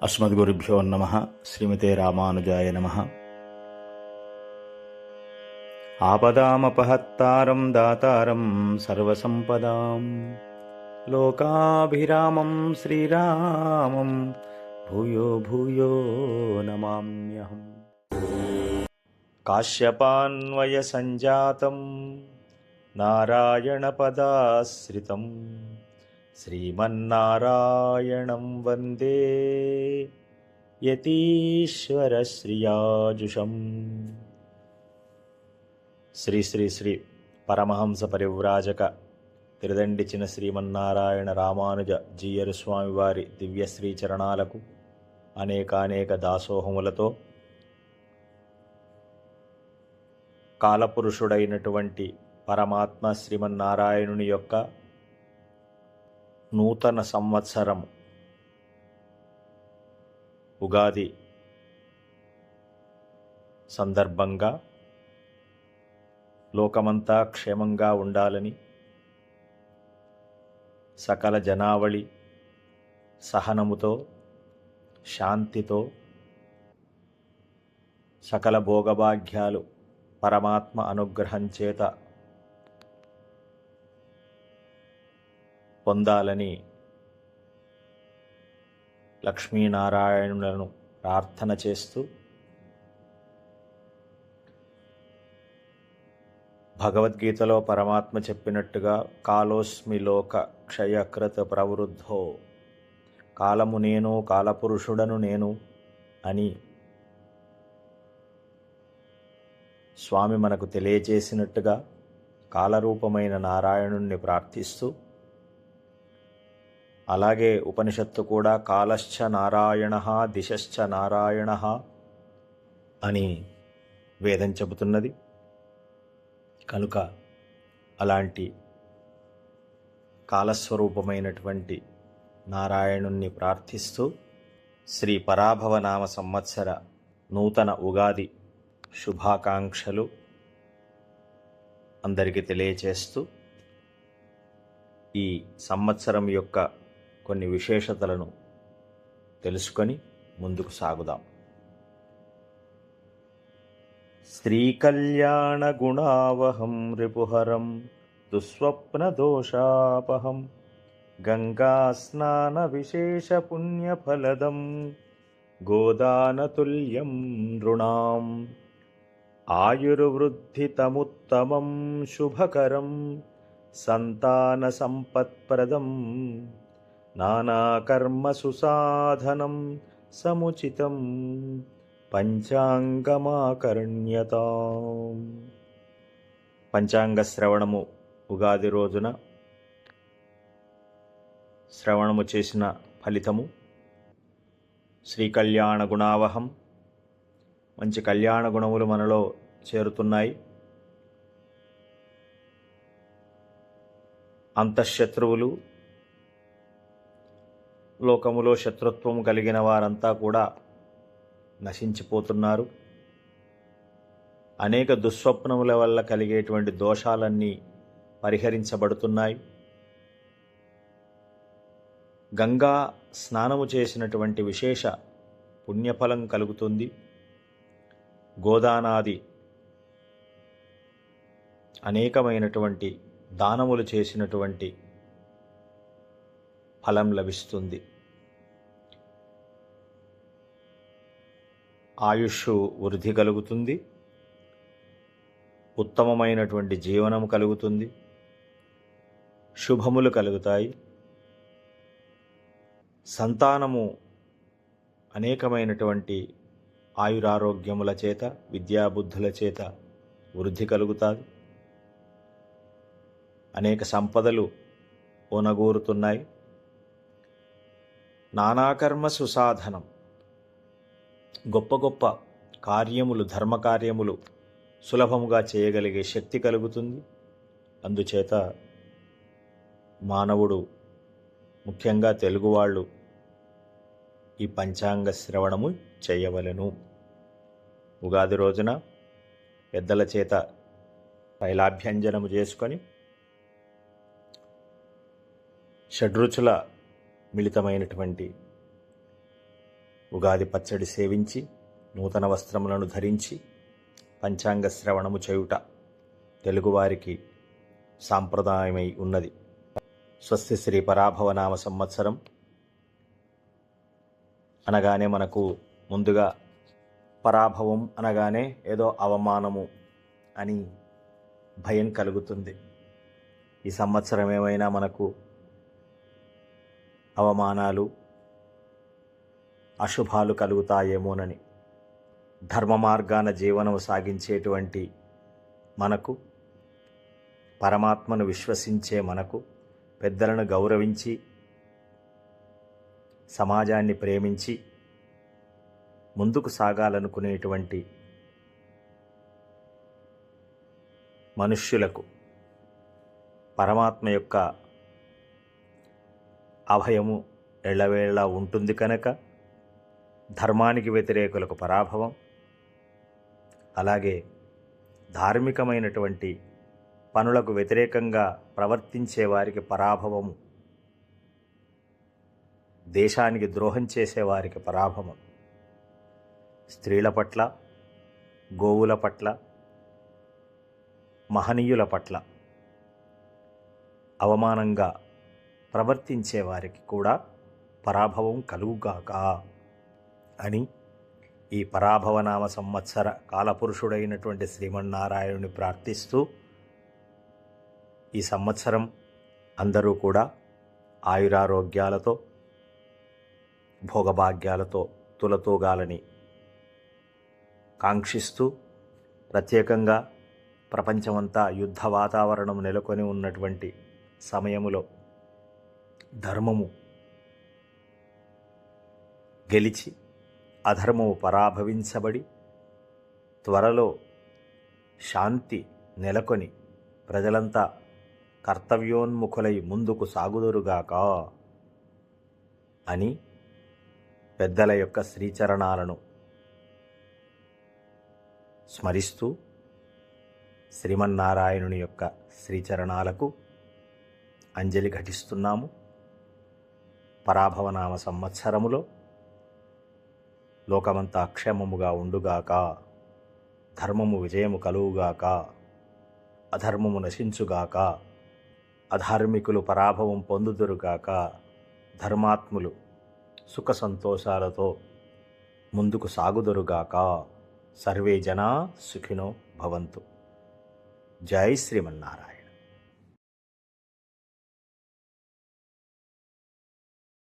అస్మద్గురుభ్యో నమః. శ్రీమతే రామానుజాయ నమః. ఆపదామపహత్తారం దాతారం సర్వసంపదాం లోకాభిరామం శ్రీరామం భూయో భూయో నమామ్యహం. కాశ్యపాన్వయ సంజాతం నారాయణపదాశ్రితం శ్రీమన్నారాయణం వందే యతీశ్వరశ్రియాజుషం. శ్రీ శ్రీ శ్రీ పరమహంస పరివ్రాజక తిరుదండిచిన శ్రీమన్నారాయణ రామానుజ జీయరు స్వామివారి దివ్యశ్రీ చరణాలకు అనేకానేక దాసోహములతో కాలపురుషుడైనటువంటి పరమాత్మ శ్రీమన్నారాయణుని యొక్క నూతన సంవత్సరం ఉగాది సందర్భంగా లోకమంతా క్షేమంగా ఉండాలని, సకల జనావళి సహనముతో శాంతితో సకల భోగభాగ్యాలు పరమాత్మ అనుగ్రహం చేత పొందాలని లక్ష్మీనారాయణులను ప్రార్థన చేస్తూ భగవద్గీతలో పరమాత్మ చెప్పినట్టుగా కాలోస్మి లోక క్షయకృత ప్రవృద్ధో, కాలము నేను కాలపురుషుడను నేను అని స్వామి మనకు తెలియజేసినట్టుగా కాలరూపమైన నారాయణుణ్ణి ప్రార్థిస్తూ, అలాగే ఉపనిషత్తు కూడా కాలశ్చ నారాయణః దిశశ్చ నారాయణః అని వేదం చెబుతున్నది. కనుక అలాంటి కాలస్వరూపమైనటువంటి నారాయణుణ్ణి ప్రార్థిస్తూ శ్రీ పరాభవనామ సంవత్సర నూతన ఉగాది శుభాకాంక్షలు అందరికీ తెలియచేస్తూ ఈ సంవత్సరం యొక్క కొన్ని విశేషతలను తెలుసుకొని ముందుకు సాగుదాం. శ్రీకళ్యాణ గుణావహం రిపుహరం దుస్వప్నదోషాపహం గంగాస్నాన విశేష పుణ్యఫలదం గోదానతుల్యం నృణాం ఆయుర్వృద్ధితముత్తమం శుభకరం సంతాన సంపత్ప్రదం నానాకర్మసు సాధనం సముచితం పంచాంగమాకర్ణ్యతాం. పంచాంగ శ్రవణము ఉగాది రోజున శ్రవణము చేసిన ఫలితము శ్రీకళ్యాణ గుణావహం. మంచి కళ్యాణ గుణములు మనలో చేరుతున్నాయి. అంతఃశత్రువులు, లోకములో శత్రుత్వం కలిగిన వారంతా కూడా నశించిపోతున్నారు. అనేక దుస్వప్నముల వల్ల కలిగేటువంటి దోషాలన్నీ పరిహరించబడుతున్నాయి. గంగా స్నానము చేసినటువంటి విశేష పుణ్యఫలం కలుగుతుంది. గోదానాది అనేకమైనటువంటి దానములు చేసినటువంటి ఫలం లభిస్తుంది. ఆయుష్ వృద్ధి కలుగుతుంది. ఉత్తమమైనటువంటి జీవనము కలుగుతుంది. శుభములు కలుగుతాయి. సంతానము అనేకమైనటువంటి ఆయురారోగ్యముల చేత, విద్యాబుద్ధుల చేత వృద్ధి కలుగుతాయి. అనేక సంపదలు ఓనగూరుతున్నాయి. నానాకర్మ సుసాధనం, గొప్ప గొప్ప కార్యములు, ధర్మకార్యములు సులభముగా చేయగలిగే శక్తి కలుగుతుంది. అందుచేత మానవుడు, ముఖ్యంగా తెలుగువాళ్ళు, ఈ పంచాంగ శ్రవణము చేయవలెను. ఉగాది రోజున పెద్దల చేత తైలాభ్యంజనము చేసుకొని షడ్రుచుల మిళితమైనటువంటి ఉగాది పచ్చడి సేవించి నూతన వస్త్రములను ధరించి పంచాంగ శ్రవణము చేయుట తెలుగువారికి సాంప్రదాయమై ఉన్నది. స్వస్తి శ్రీ పరాభవనామ సంవత్సరం అనగానే మనకు ముందుగా పరాభవం అనగానే ఏదో అవమానము అని భయం కలుగుతుంది. ఈ సంవత్సరం ఏమైనా మనకు అవమానాలు, అశుభాలు కలుగుతాయేమోనని. ధర్మ మార్గాన జీవనం సాగించేటువంటి మనకు, పరమాత్మను విశ్వసించే మనకు, పెద్దలను గౌరవించి సమాజాన్ని ప్రేమించి ముందుకు సాగాలనుకునేటువంటి మనుష్యులకు పరమాత్మ యొక్క అభయము ఎల్లవేళలా ఉంటుంది కనుక ధర్మానికి వ్యతిరేకులకు పరాభవం, అలాగే ధార్మికమైనటువంటి పనులకు వ్యతిరేకంగా ప్రవర్తించే వారికి పరాభవము, దేశానికి ద్రోహం చేసేవారికి పరాభవం, స్త్రీల పట్ల, గోవుల పట్ల, మహనీయుల పట్ల అవమానంగా ప్రవర్తించే వారికి కూడా పరాభవం కలుగుగాక అని ఈ పరాభవనామ సంవత్సర కాలపురుషుడైనటువంటి శ్రీమన్నారాయణుని ప్రార్థిస్తూ ఈ సంవత్సరం అందరూ కూడా ఆయురారోగ్యాలతో భోగభాగ్యాలతో తులతూగాలని కాంక్షిస్తూ, ప్రత్యేకంగా ప్రపంచమంతా యుద్ధ వాతావరణం నెలకొని ఉన్నటువంటి సమయములో ధర్మము గెలిచి అధర్మము పరాభవించబడి త్వరలో శాంతి నెలకొని ప్రజలంతా కర్తవ్యోన్ముఖులై ముందుకు సాగుదురుగాక అని పెద్దల యొక్క శ్రీచరణాలను స్మరిస్తూ శ్రీమన్నారాయణుని యొక్క శ్రీచరణాలకు అంజలి ఘటిస్తున్నాము. పరాభవనామ సంవత్సరములో లోకమంతా క్షేమముగా ఉండుగాక, ధర్మము విజయము కలుగుగాక, అధర్మము నశించుగాక, అధార్మికులు పరాభవం పొందుదురుగాక, ధర్మాత్ములు సుఖ సంతోషాలతో ముందుకు సాగుదురుగాక. సర్వే జనా సుఖినో భవంతు. జై శ్రీమన్నారాయణ.